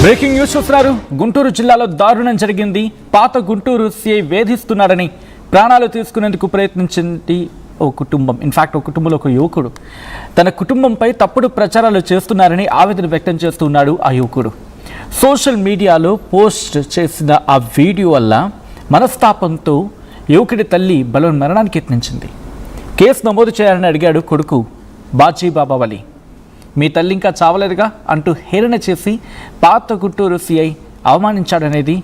Breaking news చూస్తున్నారు. గుంటూరు జిల్లాలో దారుణం జరిగింది. పాత గుంటూరు సిఐ వేధిస్తున్నారని ప్రాణాలు తీసుకునేందుకు ప్రయత్నించింది ఓ కుటుంబం. ఇన్ఫాక్ట్ ఓ కుటుంబంలో ఒక యువకుడు తన కుటుంబంపై తప్పుడు ప్రచారాలు చేస్తున్నారని ఆవేదన వ్యక్తం చేస్తున్నాడు. ఆ యువకుడు సోషల్ మీడియాలో పోస్ట్ చేసిన ఆ వీడియో వల్ల మనస్తాపంతో యువకుడి తల్లి మరణానికి యత్నించింది. కేసు నమోదు చేయాలని అడిగాడు కొడుకు బాజీబాబా వలి. మీ తల్లి ఇంకా చావలేదుగా అంటూ హేళన చేసి పాత గుంటూరు సిఐ అవమానించాడనేది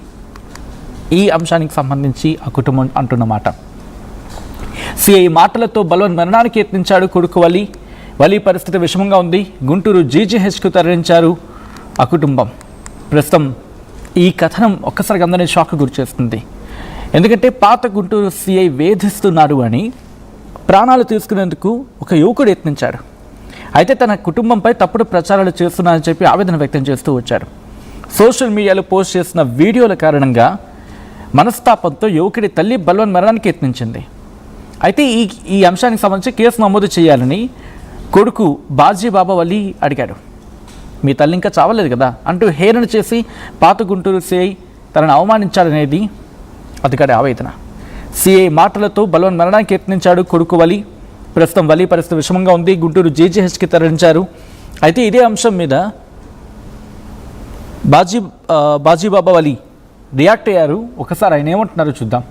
ఈ అంశానికి సంబంధించి ఆ కుటుంబం అంటున్న మాట. సిఐ మాటలతో మరణానికి యత్నించాడు కొడుకు వలి పరిస్థితి విషమంగా ఉంది. గుంటూరు జీజీహెచ్కు తరలించారు ఆ కుటుంబం. ప్రస్తుతం ఈ కథనం ఒక్కసారిగా అందరినీ షాక్ గురి చేస్తుంది. ఎందుకంటే పాత గుంటూరు సిఐ వేధిస్తున్నాడు అని ప్రాణాలు తీసుకునేందుకు ఒక యువకుడు యత్నించాడు. అయితే తన కుటుంబంపై తప్పుడు ప్రచారాలు చేస్తున్నారని చెప్పి ఆవేదన వ్యక్తం చేస్తూ వచ్చారు. సోషల్ మీడియాలో పోస్ట్ చేసిన వీడియోల కారణంగా మనస్తాపంతో యువకుడి తల్లి మరణానికి యత్నించింది. అయితే ఈ అంశానికి సంబంధించి కేసు నమోదు చేయాలని కొడుకు బాజీబాబా వలి అడిగాడు. మీ తల్లి ఇంకా చావలేదు కదా అంటూ హేళన చేసి పాత గుంటూరు సిఐ తనను అవమానించాడనేది అధికారి ఆవేదన. సిఐ మాటలతో మరణానికి యత్నించాడు కొడుకు వలి. ప్రస్తుతం వలి పరిస్థితి విషమంగా ఉంది. గుంటూరు జీజీహెచ్కి తరలించారు. అయితే ఇదే అంశం మీద బాజీబాబా వలి రియాక్ట్ అయ్యారు. ఒకసారి ఆయన ఏమంటున్నారో చూద్దాం.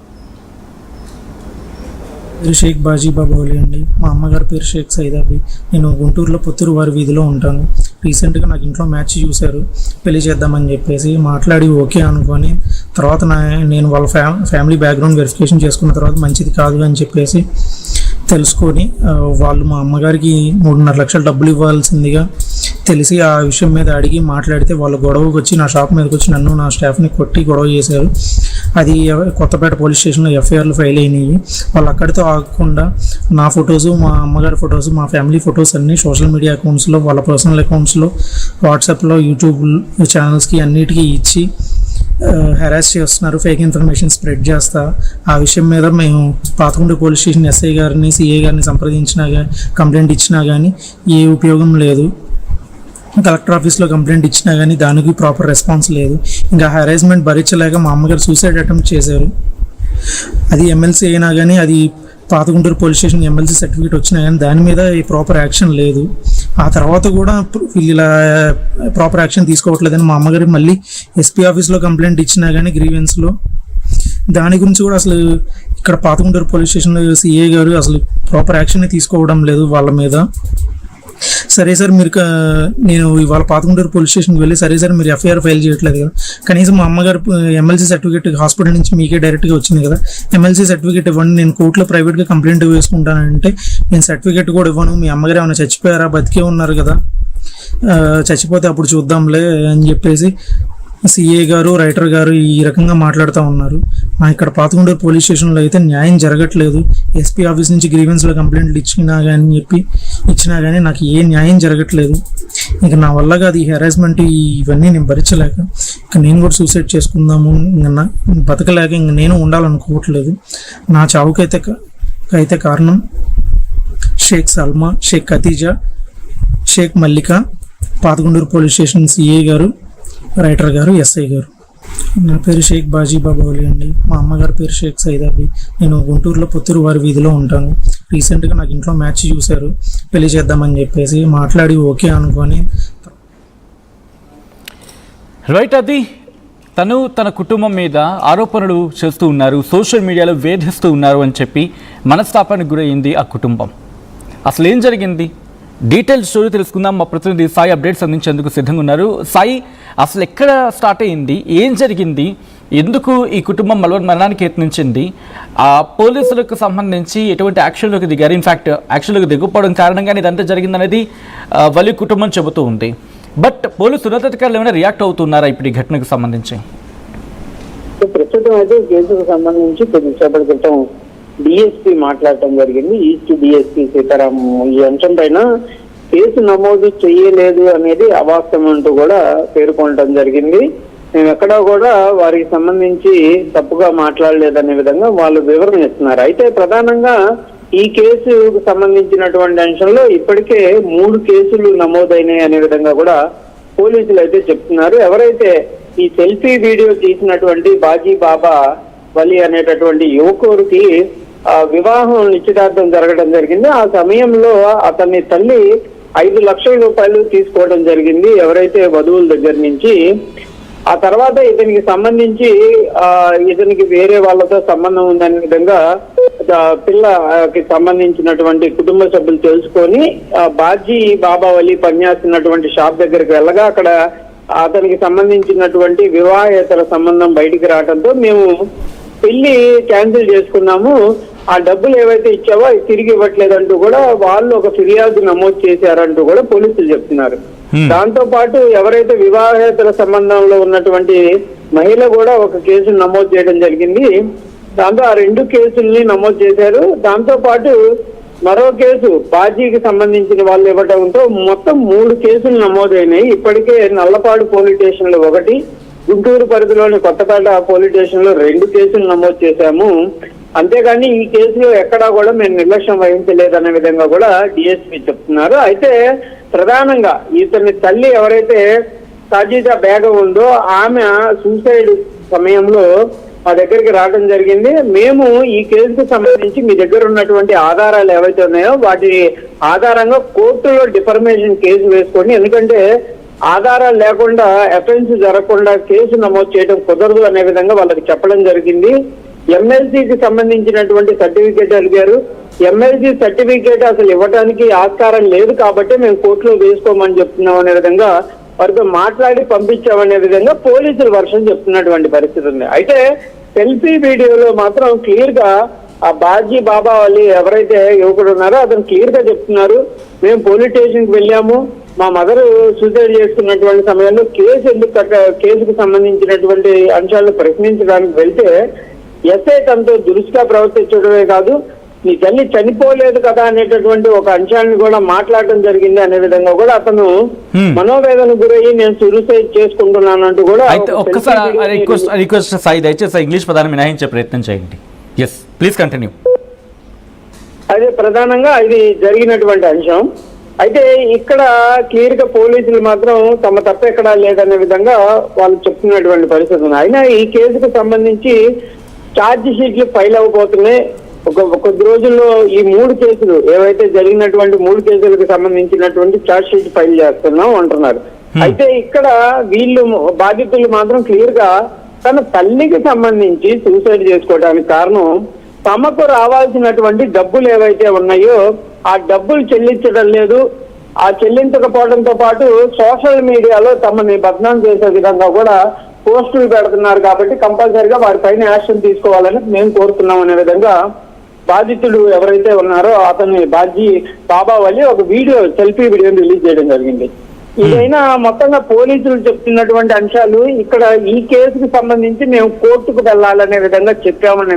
షేక్ బాజీబాబా వలి అండి. మా అమ్మగారి పేరు షేక్ సైదాబి. నేను గుంటూరులో పుత్తూరు వారి వీధిలో ఉంటాను. రీసెంట్గా నాకు ఇంట్లో మ్యాచ్ చూశారు, పెళ్లి చేద్దామని చెప్పేసి మాట్లాడి ఓకే అనుకొని తర్వాత నేను వాళ్ళ ఫ్యామిలీ బ్యాక్గ్రౌండ్ వెరిఫికేషన్ చేసుకున్న తర్వాత మంచిది కాదు అని చెప్పేసి తెలుసుకొని వాళ్ళు మా అమ్మగారికి 3.5 లక్షలు డబ్బులు ఇవ్వాల్సిందిగా తెలిసి ఆ విషయం మీద అడిగి మాట్లాడితే వాళ్ళు గొడవకు వచ్చి నా షాప్ మీదకి వచ్చి నన్ను నా స్టాఫ్ని కొట్టి గొడవ చేశారు. అది కొత్తపేట పోలీస్ స్టేషన్లో ఎఫ్ఐఆర్లు ఫైల్ అయినాయి. వాళ్ళు అక్కడితో ఆగకుండా నా ఫొటోస్, మా అమ్మగారి ఫొటోస్, మా ఫ్యామిలీ ఫొటోస్ అన్నీ సోషల్ మీడియా అకౌంట్స్లో, వాళ్ళ పర్సనల్ అకౌంట్స్లో, వాట్సాప్లో, యూట్యూబ్ ఛానల్స్కి అన్నిటికీ ఇచ్చి హెరాస్ చేస్తున్నారు. ఫేక్ ఇన్ఫర్మేషన్ స్ప్రెడ్ చేస్తా. ఆ విషయం మీద మేము పాతకుంట పోలీస్ స్టేషన్ ఎస్ఐ గారిని, సిఐ గారిని సంప్రదించినా కానీ, కంప్లైంట్ ఇచ్చినా కానీ ఏ ఉపయోగం లేదు. కలెక్టర్ ఆఫీస్లో కంప్లైంట్ ఇచ్చినా కానీ దానికి ప్రాపర్ రెస్పాన్స్ లేదు. ఇంకా హెరాస్మెంట్ భరించలేక మా అమ్మగారు సూసైడ్ అటెంప్ట్ చేశారు. అది ఎమ్మెల్సీ అయినా కానీ, అది పాత Guntur police station MLC certificate వచ్చినా కానీ దాని మీద ప్రాపర్ యాక్షన్ లేదు. ఆ తర్వాత కూడా ఇలా ప్రాపర్ యాక్షన్ తీసుకోవట్లేదని మా అమ్మగారు మళ్ళీ ఎస్పీ ఆఫీస్లో కంప్లైంట్ ఇచ్చినా కానీ గ్రీవెన్స్లో దాని గురించి కూడా అసలు ఇక్కడ పాత గుంటూరు పోలీస్ స్టేషన్లో సిఏ గారు అసలు ప్రాపర్ యాక్షన్ తీసుకోవడం లేదు వాళ్ళ మీద. సరే సార్, మీరు నేను ఇవాళ పాత గుంటూరు పోలీస్ స్టేషన్కి వెళ్ళి సరే సార్ మీరు ఎఫ్ఐఆర్ ఫైల్ చేయట్లేదు కదా, కనీసం మా అమ్మగారు ఎమ్మెల్సీ సర్టిఫికేట్ హాస్పిటల్ నుంచి మీకే డైరెక్ట్గా వచ్చింది కదా, ఎమ్మెల్సీ సర్టిఫికేట్ ఇవ్వండి, నేను కోర్టులో ప్రైవేట్గా కంప్లైంట్ వేసుకుంటానంటే నేను సర్టిఫికేట్ కూడా ఇవ్వను, మీ అమ్మగారు ఏమైనా చచ్చిపోయారా, బతికే ఉన్నారు కదా, చచ్చిపోతే అప్పుడు చూద్దాంలే అని చెప్పేసి సిఏ గారు, రైటర్ గారు ఈ రకంగా మాట్లాడుతూ ఉన్నారు. మా ఇక్కడ పాతగుంటూరు పోలీస్ స్టేషన్లో అయితే న్యాయం జరగట్లేదు. ఎస్పీ ఆఫీస్ నుంచి గ్రీవెన్స్లో కంప్లైంట్లు ఇచ్చినా కానీ నాకు ఏ న్యాయం జరగట్లేదు. ఇక నా వల్ల కాదు ఈ హెరాస్మెంట్ ఇవన్నీ నేను భరించలేక ఇక నేను కూడా సూసైడ్ చేసుకుందాము, ఇంకా బతకలేక ఇంక నేను ఉండాలనుకోవట్లేదు. నా చావుకైతే కారణం షేక్ సల్మా, షేక్ ఖతీజా, షేక్ మల్లిక, పాతగుంటూరు పోలీస్ స్టేషన్ సిఏ గారు, రైటర్ గారు, ఎస్ఐ గారు. నా పేరు షేక్ బాజీబాబా వలి అండి. మా అమ్మగారి పేరు షేక్ సైదాబి. నేను గుంటూరులో పుత్తూరు వారి వీధిలో ఉంటాను. రీసెంట్గా నాకు ఇంట్లో మ్యాచ్ చూశారు, పెళ్లి చేద్దామని చెప్పేసి మాట్లాడి ఓకే అనుకొని రైట్. అది తన కుటుంబం మీద ఆరోపణలు చేస్తూ ఉన్నారు, సోషల్ మీడియాలో వేధిస్తూ ఉన్నారు అని చెప్పి మనస్తాపానికి గురైంది ఆ కుటుంబం. అసలు ఏం జరిగింది, డీటెయిల్ స్టోరీ తెలుసుకుందాం. మా ప్రతినిధి సాయి అప్డేట్స్ అందించేందుకు సిద్ధంగా ఉన్నారు. సాయి, అసలు ఎక్కడ స్టార్ట్ అయ్యింది, ఏం జరిగింది, ఎందుకు ఈ కుటుంబం మరణానికి యత్నించింది, ఆ పోలీసులకు సంబంధించి ఎటువంటి యాక్షన్లోకి దిగారు, ఇన్ఫ్యాక్ట్ యాక్షన్లోకి దిగకపోవడం కారణంగానే ఇదంతా జరిగిందనేది వలి కుటుంబం చెబుతూ ఉంది. బట్ పోలీసు ఉన్నతాధికారులు ఏమైనా రియాక్ట్ అవుతున్నారా ఇప్పుడు ఈ ఘటనకు సంబంధించి? ప్రస్తుతం అయితే కేసుకు సంబంధించి కొద్దిసేపటి క్రితం డిఎస్పీ మాట్లాడటం జరిగింది. ఈస్ట్ డిఎస్పీ సీతారాం ఈ అంశం పైన కేసు నమోదు చేయలేదు అనేది అవాస్తవం అంటూ కూడా పేర్కొనడం జరిగింది. మేము ఎక్కడా కూడా వారికి సంబంధించి తప్పుగా మాట్లాడలేదనే విధంగా వాళ్ళు వివరణ ఇస్తున్నారు. అయితే ప్రధానంగా ఈ కేసుకు సంబంధించినటువంటి అంశంలో ఇప్పటికే 3 కేసులు నమోదైనాయి అనే విధంగా కూడా పోలీసులు అయితే చెప్తున్నారు. ఎవరైతే ఈ సెల్ఫీ వీడియో తీసినటువంటి బాజీ బాబా వలి అనేటటువంటి యువకుడికి వివాహం నిశ్చితార్థం జరగడం జరిగింది. ఆ సమయంలో అతని తల్లి 5 లక్షల రూపాయలు తీసుకోవడం జరిగింది ఎవరైతే వధువుల దగ్గర నుంచి. ఆ తర్వాత ఇతనికి సంబంధించి ఇతనికి వేరే వాళ్ళతో సంబంధం ఉందనే విధంగా పిల్లకి సంబంధించినటువంటి కుటుంబ సభ్యులు తెలుసుకొని బాజీ బాబా వలి పనిచేస్తున్నటువంటి షాప్ దగ్గరికి వెళ్ళగా అక్కడ అతనికి సంబంధించినటువంటి వివాహేతర సంబంధం బయటికి రావడంతో మేము పెళ్లి క్యాన్సిల్ చేసుకున్నాము, ఆ డబ్బులు ఏవైతే ఇచ్చావో అవి తిరిగి ఇవ్వట్లేదంటూ కూడా వాళ్ళు ఒక ఫిర్యాదు నమోదు చేశారంటూ కూడా పోలీసులు చెప్తున్నారు. దాంతో పాటు ఎవరైతే వివాహేతర సంబంధంలో ఉన్నటువంటి మహిళ కూడా ఒక కేసును నమోదు చేయడం జరిగింది. దాంతో ఆ 2 కేసుల్ని నమోదు చేశారు. దాంతో పాటు మరో కేసు బాజీకి సంబంధించిన వాళ్ళు ఇవ్వడంతో మొత్తం 3 కేసులు నమోదైనాయి. ఇప్పటికే నల్లపాడు పోలీస్ స్టేషన్ లో 1, గుంటూరు పరిధిలోని కొత్తపేట పోలీస్ స్టేషన్ లో 2 కేసులు నమోదు చేశాము. అంతేగాని ఈ కేసులో ఎక్కడా కూడా మేము నిర్లక్ష్యం వహించలేదనే విధంగా కూడా డిఎస్పీ చెప్తున్నారు. అయితే ప్రధానంగా ఇతని తల్లి ఎవరైతే సాజిదా బేగం ఉందో ఆమె సూసైడ్ సమయంలో మా దగ్గరికి రావడం జరిగింది. మేము ఈ కేసుకు సంబంధించి మీ దగ్గర ఉన్నటువంటి ఆధారాలు ఏవైతే ఉన్నాయో వాటి ఆధారంగా కోర్టులో డిఫర్మేషన్ కేసు వేసుకోండి, ఎందుకంటే ఆధారాలు లేకుండా అఫెన్స్ జరగకుండా కేసు నమోదు చేయడం కుదరదు అనే విధంగా వాళ్ళకి చెప్పడం జరిగింది. ఎమ్మెల్సీకి సంబంధించినటువంటి సర్టిఫికేట్ అడిగారు. ఎమ్మెల్సీ సర్టిఫికేట్ అసలు ఇవ్వడానికి ఆస్కారం లేదు కాబట్టి మేము కోర్టులో వేసుకోమని చెప్తున్నాం అనే విధంగా వారితో మాట్లాడి పంపించామనే విధంగా పోలీసులు వర్షం చెప్తున్నటువంటి పరిస్థితి ఉంది. అయితే సెల్ఫీ వీడియోలో మాత్రం క్లియర్ గా ఆ బాజీ బాబా వలి ఎవరైతే యువకుడు ఉన్నారో అతను క్లియర్ గా చెప్తున్నారు, మేము పోలీస్ స్టేషన్ కి వెళ్ళాము, మా మదర్ సూసైడ్ చేసుకున్నటువంటి సమయంలో కేసుకు సంబంధించినటువంటి అంశాలను ప్రశ్నించడానికి వెళ్తే ఎస్ఐ తనతో దురుసుగా ప్రవర్తించడమే కాదు నీ తల్లి చనిపోలేదు కదా అనేటటువంటి ఒక అంశాన్ని కూడా మాట్లాడడం జరిగింది అనే విధంగా కూడా అతను మనోవేదన గురయ్యి నేను సూసైడ్ చేసుకుంటున్నాను అంటూ కూడా. అయితే ఒక్కసారి రిక్వెస్ట్ సాయి దయచేసి ఇంగ్లీష్ పదాన్ని మినహాయించే ప్రయత్నం చేయండి. Yes please continue. అదే ప్రధానంగా ఇది జరిగినటువంటి అంశం. అయితే ఇక్కడ క్లియర్ గా పోలీసులు మాత్రం తమ తప్ప ఎక్కడా లేదనే విధంగా వాళ్ళు చెప్తున్నటువంటి పరిస్థితి ఉంది. అయినా ఈ కేసుకు సంబంధించి ఛార్జ్ షీట్లు ఫైల్ అవ్వబోతున్నాయి. కొద్ది రోజుల్లో ఈ 3 కేసులు ఏవైతే జరిగినటువంటి 3 కేసులకు సంబంధించినటువంటి ఛార్జ్ షీట్ ఫైల్ చేస్తున్నాం అంటున్నారు. అయితే ఇక్కడ వీళ్ళు బాధితులు మాత్రం క్లియర్ గా తన తల్లికి సంబంధించి సూసైడ్ చేసుకోవడానికి కారణం తమకు రావాల్సినటువంటి డబ్బులు ఏవైతే ఉన్నాయో ఆ డబ్బులు చెల్లించడం లేదు, ఆ చెల్లించకపోవడంతో పాటు సోషల్ మీడియాలో తమని బద్నాం చేసే విధంగా కూడా పోస్టులు పెడుతున్నారు కాబట్టి కంపల్సరిగా వారిపైన యాక్షన్ తీసుకోవాలని మేము కోరుతున్నాం అనే విధంగా బాధితుడు ఎవరైతే ఉన్నారో అతని బాజీ బాబా వలి ఒక సెల్ఫీ వీడియోని రిలీజ్ చేయడం జరిగింది. ఇదైనా మొత్తంగా పోలీసులు చెప్తున్నటువంటి అంశాలు ఇక్కడ ఈ కేసుకు సంబంధించి మేము కోర్టుకు వెళ్ళాలనే విధంగా చెప్పామనే